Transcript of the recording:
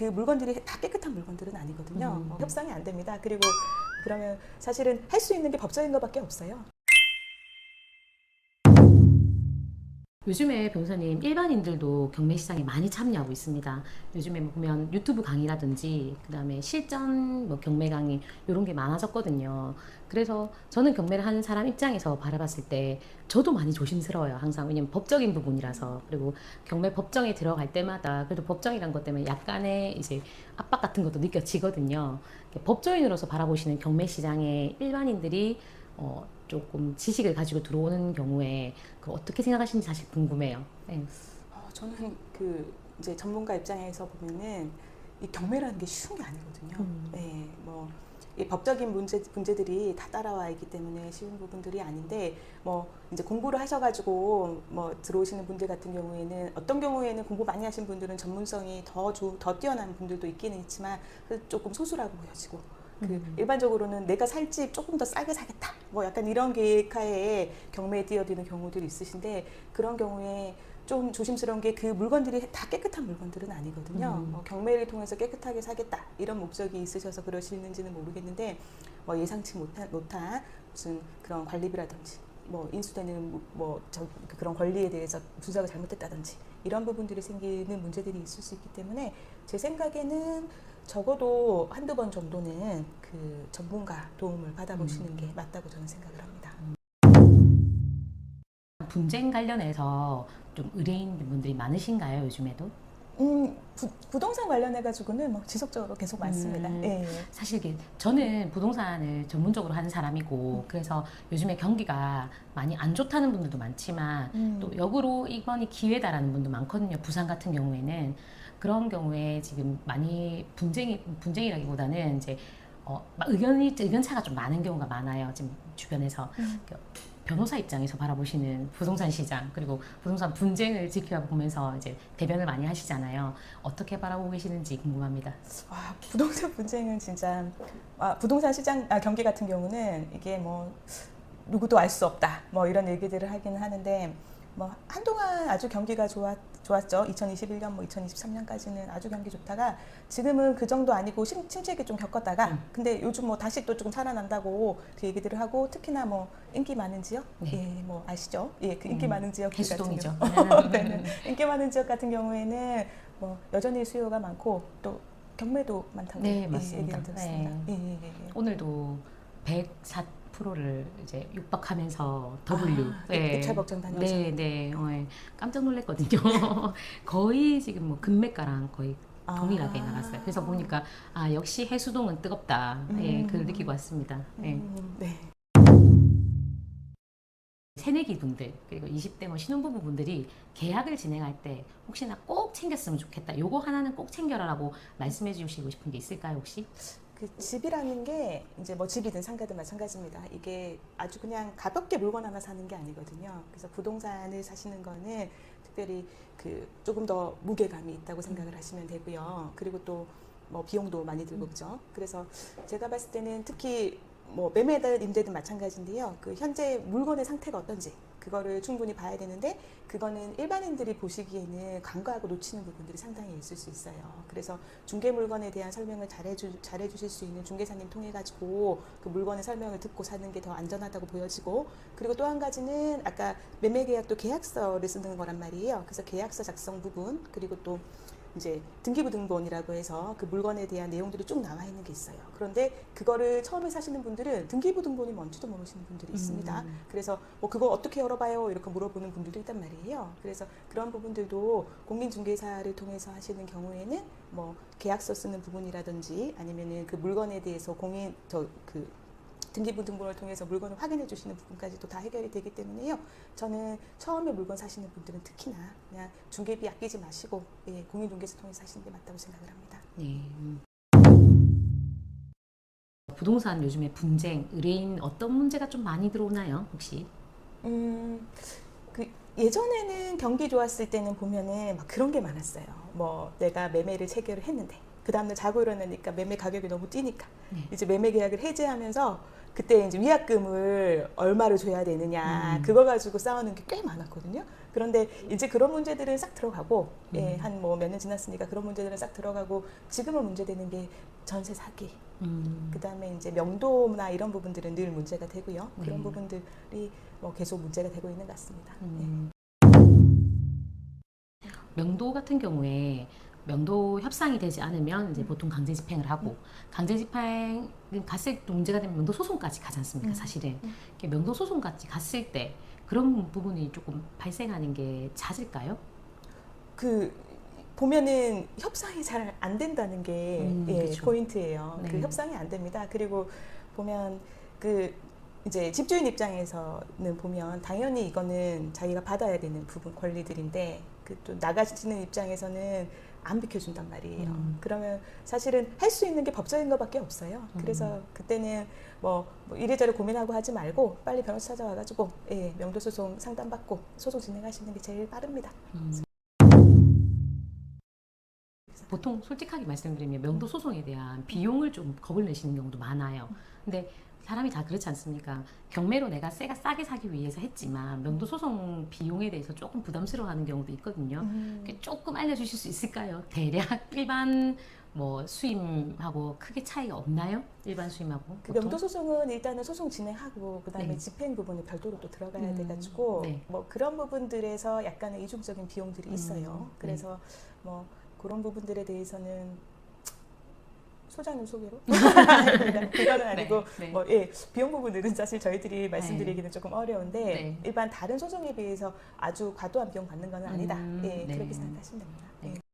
그 물건들이 다 깨끗한 물건들은 아니거든요. 협상이 안 됩니다. 그리고 그러면 사실은 할 수 있는 게 법적인 것밖에 없어요. 요즘에 변호사님 일반인들도 경매 시장에 많이 참여하고 있습니다. 요즘에 보면 유튜브 강의라든지 그다음에 실전 경매 강의 이런 게 많아졌거든요. 그래서 저는 경매를 하는 사람 입장에서 바라봤을 때 저도 많이 조심스러워요. 항상 왜냐면 법적인 부분이라서. 그리고 경매 법정에 들어갈 때마다 그래도 법정이란 것 때문에 약간의 이제 압박 같은 것도 느껴지거든요. 법조인으로서 바라보시는 경매 시장에 일반인들이 조금 지식을 가지고 들어오는 경우에 어떻게 생각하시는지 사실 궁금해요. 네. 저는 그 이제 전문가 입장에서 보면은 이 경매라는 게 쉬운 게 아니거든요. 네, 뭐 이 법적인 문제들이 다 따라와 있기 때문에 쉬운 부분들이 아닌데 뭐 이제 공부를 하셔가지고 뭐 들어오시는 분들 같은 경우에는 어떤 경우에는 공부 많이 하신 분들은 전문성이 더 뛰어난 분들도 있기는 있지만 조금 소수라고 보여지고. 일반적으로는 내가 살 집 조금 더 싸게 사겠다 뭐 약간 이런 계획하에 경매에 뛰어드는 경우들이 있으신데 그런 경우에 좀 조심스러운 게 그 물건들이 다 깨끗한 물건들은 아니거든요. 경매를 통해서 깨끗하게 사겠다 이런 목적이 있으셔서 그러시는지는 모르겠는데 뭐 예상치 못한 무슨 그런 관리비라든지 뭐 인수되는 그런 권리에 대해서 분석을 잘못했다든지 이런 부분들이 생기는 문제들이 있을 수 있기 때문에 제 생각에는 적어도 한두 번 정도는 그 전문가 도움을 받아보시는 게 맞다고 저는 생각을 합니다. 분쟁 관련해서 좀 의뢰인 분들이 많으신가요, 요즘에도? 부동산 관련해 가지고는 뭐 지속적으로 계속 많습니다. 예. 사실 이게 저는 부동산을 전문적으로 하는 사람이고 그래서 요즘에 경기가 많이 안 좋다는 분들도 많지만 또 역으로 이번이 기회다라는 분도 많거든요. 부산 같은 경우에는 그런 경우에 지금 많이 분쟁이라기보다는 이제 의견 차가 좀 많은 경우가 많아요. 지금 주변에서 변호사 입장에서 바라보시는 부동산 시장 그리고 부동산 분쟁을 지켜보면서 이제 대변을 많이 하시잖아요. 어떻게 바라보고 계시는지 궁금합니다. 부동산 분쟁은 진짜 부동산 시장 경기 같은 경우는 이게 뭐 누구도 알 수 없다 뭐 이런 얘기들을 하기는 하는데 뭐 한동안 아주 경기가 좋았죠. 2021년 뭐 2023년까지는 아주 경기 좋다가 지금은 그 정도 아니고 침체기 좀 겪었다가 근데 요즘 뭐 다시 또 조금 살아난다고 그 얘기들을 하고 특히나 뭐 인기 많은 지역 예, 뭐 아시죠? 예, 그 인기 많은 지역 해수동이죠. 네, 인기 많은 지역 같은 경우에는 뭐 여전히 수요가 많고 또 경매도 많다고 맞습니다. 얘기를 들었습니다. 오늘도 104%를 이제 육박하면서 W. 입찰법정 다녀오셨는데. 깜짝 놀랐거든요. 거의 지금 뭐 금매가랑 거의 동일하게 나갔어요. 그래서 보니까 역시 해수동은 뜨겁다. 그걸 느끼고 왔습니다. 네. 새내기 분들 그리고 20대 뭐 신혼부부 분들이 계약을 진행할 때 혹시나 꼭 챙겼으면 좋겠다. 요거 하나는 꼭 챙겨라라고 말씀해 주시고 싶은 게 있을까요, 혹시? 그 집이라는 게 이제 뭐 집이든 상가든 마찬가지입니다. 이게 아주 그냥 가볍게 물건 하나 사는 게 아니거든요. 그래서 부동산을 사시는 거는 특별히 그 조금 더 무게감이 있다고 생각을 하시면 되고요. 그리고 또 뭐 비용도 많이 들고 그죠. 그래서 제가 봤을 때는 특히 뭐 매매든 임대든 마찬가지인데요. 그 현재 물건의 상태가 어떤지 그거를 충분히 봐야 되는데 그거는 일반인들이 보시기에는 간과하고 놓치는 부분들이 상당히 있을 수 있어요. 그래서 중개 물건에 대한 설명을 잘해주실 수 있는 중개사님 통해 가지고 그 물건의 설명을 듣고 사는 게 더 안전하다고 보여지고 그리고 또 한 가지는 아까 매매 계약도 계약서를 쓰는 거란 말이에요. 그래서 계약서 작성 부분 그리고 또 이제 등기부등본이라고 해서 그 물건에 대한 내용들이 쭉 나와 있는 게 있어요. 그런데 그거를 처음에 사시는 분들은 등기부등본이 뭔지도 모르시는 분들이 있습니다. 그래서 뭐 그거 어떻게 열어봐요 이렇게 물어보는 분들도 있단 말이에요. 그래서 그런 부분들도 공인중개사를 통해서 하시는 경우에는 뭐 계약서 쓰는 부분이라든지 아니면은 그 물건에 대해서 등기부등본을 통해서 물건을 확인해 주시는 부분까지도 다 해결이 되기 때문에요. 저는 처음에 물건 사시는 분들은 특히나 그냥 중개비 아끼지 마시고 공인중개사 통해서 사시는 게 맞다고 생각을 합니다. 부동산 요즘에 분쟁, 의뢰인 어떤 문제가 좀 많이 들어오나요, 혹시? 그 예전에는 경기 좋았을 때는 보면은 막 그런 게 많았어요. 뭐 내가 매매를 체결을 했는데 그 다음날 자고 일어나니까 매매 가격이 너무 뛰니까 이제 매매 계약을 해지하면서 그때 이제 위약금을 얼마를 줘야 되느냐 그거 가지고 싸우는 게 꽤 많았거든요. 그런데 이제 그런 문제들은 싹 들어가고 예, 음. 한 뭐 몇 년 지났으니까 그런 문제들은 싹 들어가고 지금은 문제되는 게 전세 사기 그다음에 이제 명도나 이런 부분들은 늘 문제가 되고요. 그런 네. 부분들이 뭐 계속 문제가 되고 있는 것 같습니다. 네. 음. 명도 같은 경우에 명도 협상이 되지 않으면 이제 보통 강제 집행을 하고 강제 집행 갔을 때 문제가 되면 명도 소송까지 가지 않습니까? 사실은 이렇게 명도 소송까지 갔을 때 그런 부분이 조금 발생하는 게 잦을까요? 그 보면은 협상이 잘 안 된다는 게 예, 그쵸. 포인트예요. 네. 그 협상이 안 됩니다. 그리고 보면 그 이제 집주인 입장에서는 보면 당연히 이거는 자기가 받아야 되는 부분 권리들인데 그 또 나가시는 입장에서는 안 비켜준단 말이에요. 그러면 사실은 할 수 있는 게 법적인 것밖에 없어요. 그래서 그때는 뭐 이래저래 고민하고 하지 말고 빨리 변호사 찾아와가지고 예, 명도소송 상담받고 소송 진행하시는 게 제일 빠릅니다. 보통 솔직하게 말씀드리면 명도 소송에 대한 비용을 좀 겁을 내시는 경우도 많아요. 근데 사람이 다 그렇지 않습니까? 경매로 내가 싸게 사기 위해서 했지만 명도 소송 비용에 대해서 조금 부담스러워하는 경우도 있거든요. 조금 알려주실 수 있을까요? 대략 일반 뭐 수임하고 크게 차이가 없나요? 일반 수임하고 그 보통? 명도소송은 일단은 소송 진행하고 그다음에 네. 집행 부분이 별도로 또 들어가야 돼가지고 네. 뭐 그런 부분들에서 약간의 이중적인 비용들이 있어요. 그래서 뭐 그런 부분들에 대해서는 소장님 소개로 그거는 아니고 네. 뭐 예, 비용 부분들은 사실 저희들이 말씀드리기는 조금 어려운데 네. 일반 다른 소송에 비해서 아주 과도한 비용 받는 건 아니다. 예, 네. 그렇게 생각하시면 됩니다. 네. 예.